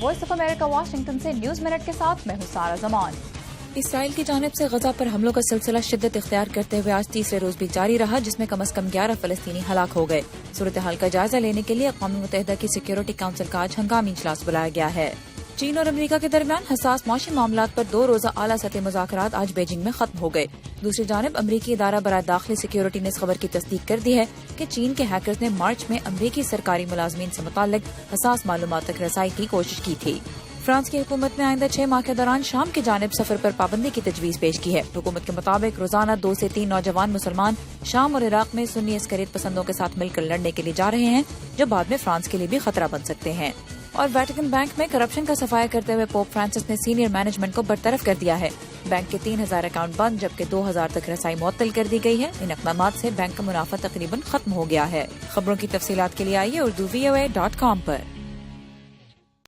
Voice of America Washington سے news minute کے ساتھ میں ہوں سارہ زمان۔ اسرائیل کی جانب سے غزہ پر حملوں کا سلسلہ شدت اختیار کرتے ہوئے آج تیسرے روز بھی جاری رہا، جس میں کم از کم 11 فلسطینی ہلاک ہو گئے۔ صورتحال کا جائزہ لینے کے لیے اقوام متحدہ کی سیکیورٹی کونسل کا آج ہنگامی اجلاس بلایا گیا ہے۔ چین اور امریکہ کے درمیان حساس معاشی معاملات پر 2 روزہ اعلیٰ سطحی مذاکرات آج بیجنگ میں ختم ہو گئے۔ دوسری جانب امریکی ادارہ برائے داخلی سیکیورٹی نے اس خبر کی تصدیق کر دی ہے کہ چین کے ہیکرز نے مارچ میں امریکی سرکاری ملازمین سے متعلق حساس معلومات تک رسائی کی کوشش کی تھی۔ فرانس کی حکومت نے آئندہ 6 ماہ کے دوران شام کی جانب سفر پر پابندی کی تجویز پیش کی ہے۔ حکومت کے مطابق روزانہ 2 سے 3 نوجوان مسلمان شام اور عراق میں سنی عسکریت پسندوں کے ساتھ مل کر لڑنے کے لیے جا رہے ہیں، جو بعد میں فرانس کے لیے بھی خطرہ بن سکتے ہیں۔ اور ویٹیکن بینک میں کرپشن کا صفایا کرتے ہوئے پوپ فرانسس نے سینئر مینجمنٹ کو برطرف کر دیا ہے۔ بینک کے 3000 اکاؤنٹ بند جبکہ 2000 تک رسائی معطل کر دی گئی ہے۔ ان اقدامات سے بینک کا منافع تقریباً ختم ہو گیا ہے۔ خبروں کی تفصیلات کے لیے آئیے urdu.voa.com پر۔